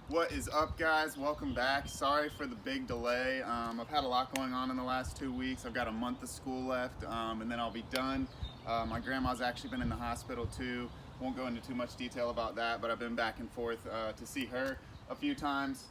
What is up, guys? Welcome back. Sorry for the big delay. I've had a lot going on in the last 2 weeks. I've got a month of school left, and then I'll be done. My grandma's actually been in the hospital too. Won't go into too much detail about that, but I've been back and forth to see her a few times.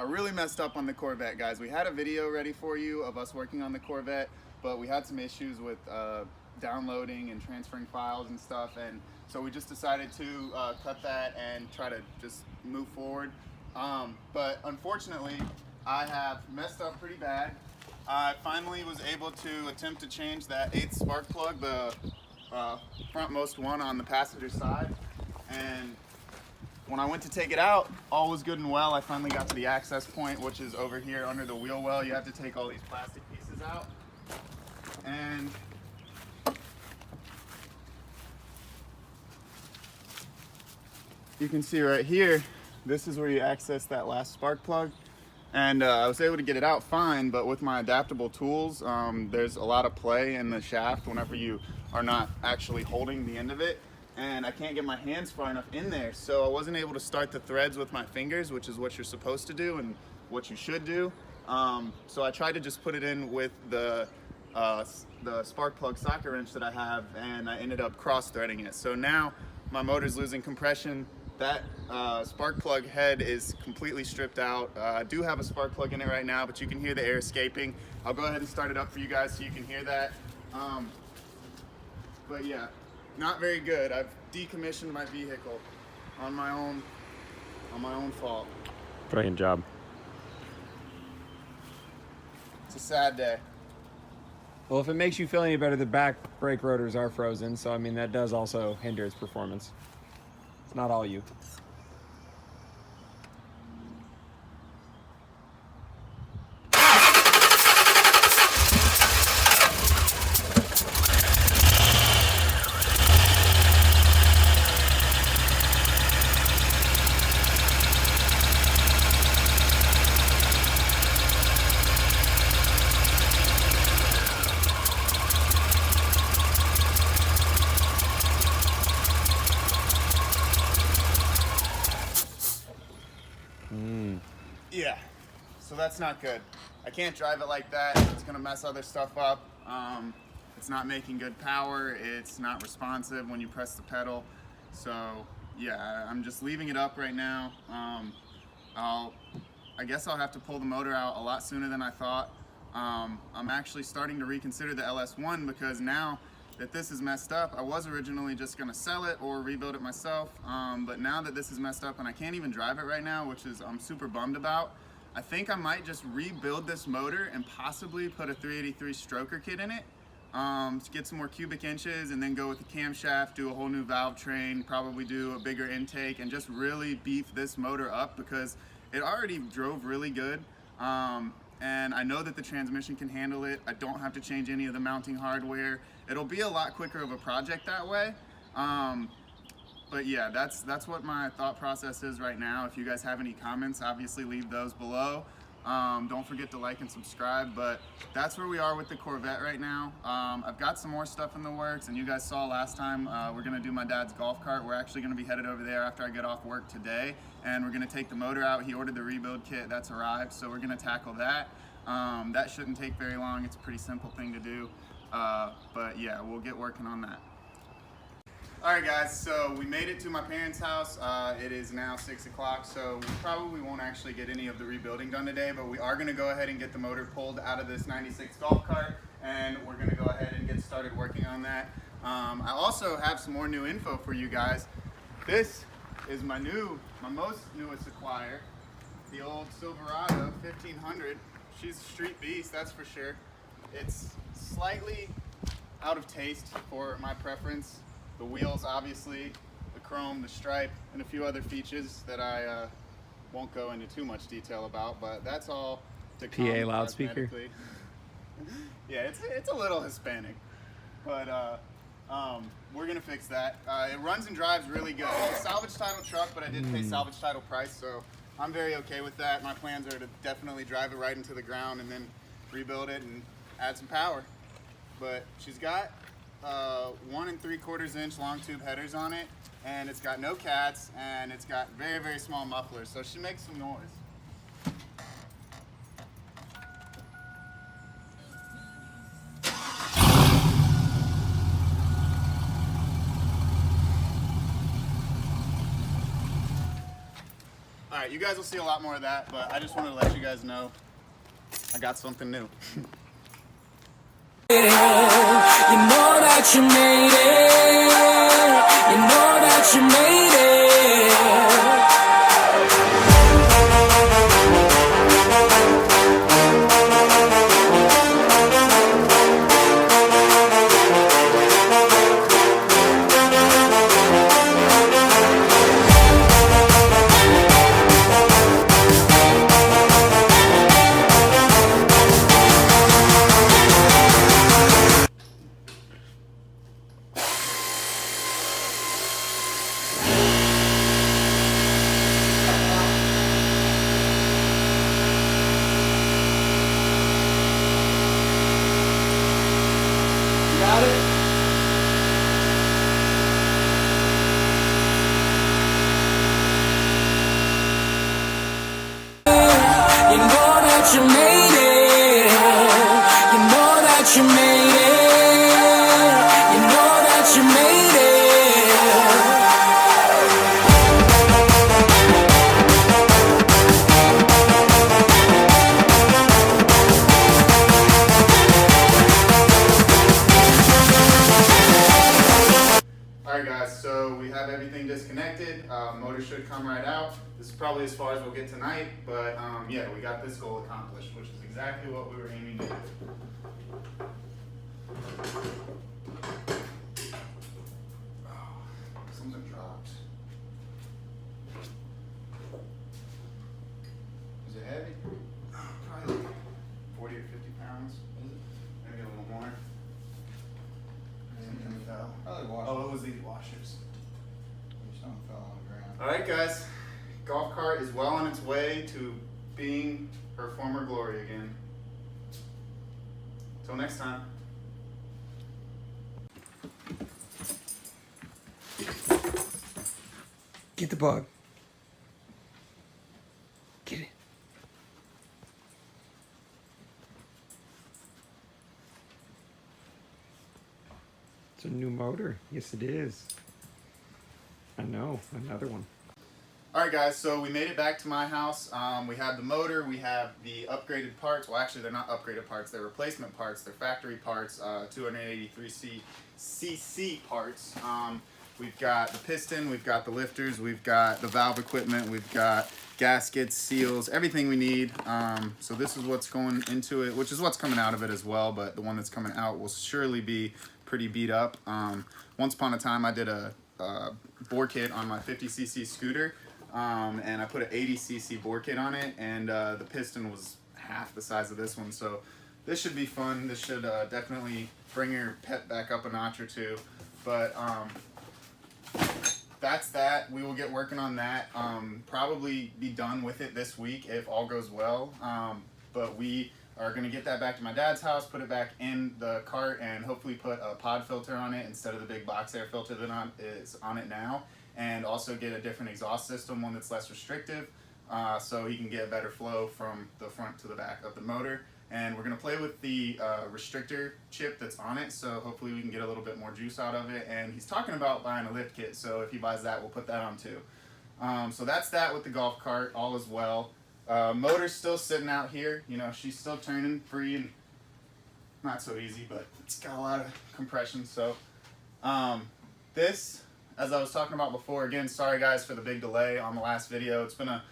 I really messed up on the Corvette, guys. We had a video ready for you of us working on the Corvette, but we had some issues with downloading and transferring files and stuff, and so we just decided to cut that and try to just move forward. But unfortunately, I have messed up pretty bad. I finally was able to attempt to change that 8th spark plug, the frontmost one on the passenger side, and when I went to take it out, all was good and well. I finally got to the access point, which is over here under the wheel well. You have to take all these plastic pieces out. And you can see right here, this is where you access that last spark plug. And I was able to get it out fine, but with my adaptable tools, there's a lot of play in the shaft whenever you are not actually holding the end of it. And I can't get my hands far enough in there, so I wasn't able to start the threads with my fingers, which is what you're supposed to do and what you should do. So I tried to just put it in with the spark plug socket wrench that I have, and I ended up cross-threading it. So now my motor's losing compression. That spark plug head is completely stripped out. I do have a spark plug in it right now, but you can hear the air escaping. I'll go ahead and start it up for you guys so you can hear that. But yeah, not very good. I've decommissioned my vehicle on my own fault. Brilliant job. It's a sad day. Well, if it makes you feel any better, the back brake rotors are frozen, so I mean that does also hinder its performance. It's not all you. Yeah, so that's not good. I can't drive it like that. It's gonna mess other stuff up. It's not making good power. It's not responsive when you press the pedal. So yeah, I'm just leaving it up right now. I guess I'll have to pull the motor out a lot sooner than I thought. I'm actually starting to reconsider the LS1 because now that this is messed up, I was originally just gonna sell it or rebuild it myself, but now that this is messed up and I can't even drive it right now, which is I'm super bummed about, I think I might just rebuild this motor and possibly put a 383 stroker kit in it to get some more cubic inches, and then go with the camshaft, do a whole new valve train, probably do a bigger intake, and just really beef this motor up because it already drove really good. And I know that the transmission can handle it. I don't have to change any of the mounting hardware. It'll be a lot quicker of a project that way. But yeah, that's what my thought process is right now. If you guys have any comments, obviously leave those below. Don't forget to like and subscribe, but that's where we are with the Corvette right now. I've got some more stuff in the works, and you guys saw last time, we're gonna do my dad's golf cart. We're actually gonna be headed over there after I get off work today, and we're gonna take the motor out. He ordered the rebuild kit, that's arrived, so we're gonna tackle that. That shouldn't take very long. It's a pretty simple thing to do, but yeah, we'll get working on that. Alright guys, so we made it to my parents' house. It is now 6 o'clock, so we probably won't actually get any of the rebuilding done today, but we are going to go ahead and get the motor pulled out of this 96 golf cart, and we're going to go ahead and get started working on that. I also have some more new info for you guys. This is my most newest acquire, the old Silverado 1500. She's a street beast, that's for sure. It's slightly out of taste for my preference. The wheels, obviously, the chrome, the stripe, and a few other features that I won't go into too much detail about, but that's all to come. PA loudspeaker. Yeah, it's a little Hispanic, but we're gonna fix that. It runs and drives really good. It's a salvage title truck, but I did pay salvage title price, so I'm very okay with that. My plans are to definitely drive it right into the ground and then rebuild it and add some power. But she's got 1 3/4 inch long tube headers on it, and it's got no cats, and it's got very, very small mufflers, so she makes some noise. All right, you guys will see a lot more of that, but I just wanted to let you guys know I got something new. You know that you made it. You know that you made it. You made it. You know that you made it. You know that you made it. Alright guys, so we have everything disconnected. Motor should come right out. This is probably as far as we'll get tonight, but yeah, we got this goal accomplished, which is exactly what we were aiming to do. Oh, something dropped. Is it heavy? Probably like 40 or 50 pounds. Is it? Maybe a little more. Something fell. Oh, it was these washers. Something fell on the ground. Alright guys, golf cart is well on its way to being her former glory again. Till next time. Get the bug. Get it. It's a new motor. Yes, it is. I know. Another one. Alright guys, so we made it back to my house. We have the motor, we have the upgraded parts. Well, actually they're not upgraded parts, they're replacement parts, they're factory parts, 283cc parts. We've got the piston, we've got the lifters, we've got the valve equipment, we've got gaskets, seals, everything we need. So this is what's going into it, which is what's coming out of it as well, but the one that's coming out will surely be pretty beat up. Once upon a time I did a bore kit on my 50cc scooter, and I put an 80cc bore kit on it, and the piston was half the size of this one, so this should be fun. This should definitely bring your pet back up a notch or two, but that's that. We will get working on that, probably be done with it this week if all goes well, but we are going to get that back to my dad's house, put it back in the cart, and hopefully put a pod filter on it instead of the big box air filter that is on it now, and also get a different exhaust system, one that's less restrictive, so he can get a better flow from the front to the back of the motor. And we're going to play with the restrictor chip that's on it, so hopefully we can get a little bit more juice out of it. And he's talking about buying a lift kit, so if he buys that, we'll put that on too. So that's that with the golf cart, all is well. Motor's still sitting out here, you know, she's still turning free and not so easy, but it's got a lot of compression. So this, as I was talking about before, again, sorry guys for the big delay on the last video. It's been a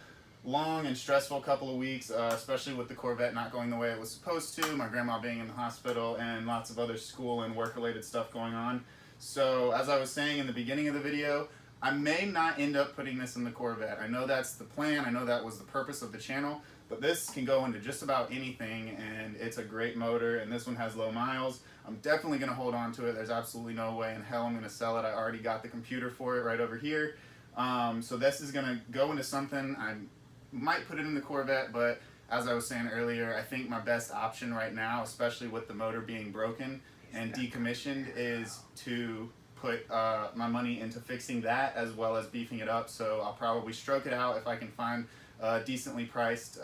long and stressful couple of weeks, especially with the Corvette not going the way it was supposed to, my grandma being in the hospital, and lots of other school and work related stuff going on. So as I was saying in the beginning of the video, I may not end up putting this in the Corvette. I know that's the plan, I know that was the purpose of the channel, but this can go into just about anything, and it's a great motor, and this one has low miles. I'm definitely going to hold on to it. There's absolutely no way in hell I'm going to sell it. I already got the computer for it right over here. So this is going to go into something. I might put it in the Corvette, but as I was saying earlier, I think my best option right now, especially with the motor being broken, and decommissioned is to put my money into fixing that as well as beefing it up. So I'll probably stroke it out if I can find a decently priced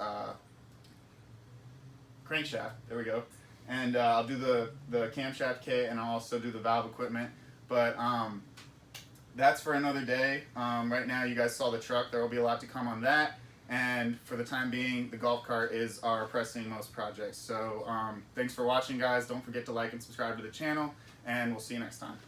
crankshaft. There we go. And I'll do the camshaft kit, and I'll also do the valve equipment. But that's for another day. Right now you guys saw the truck. There will be a lot to come on that. And for the time being, the golf cart is our pressing most project. So thanks for watching, guys. Don't forget to like and subscribe to the channel, and we'll see you next time.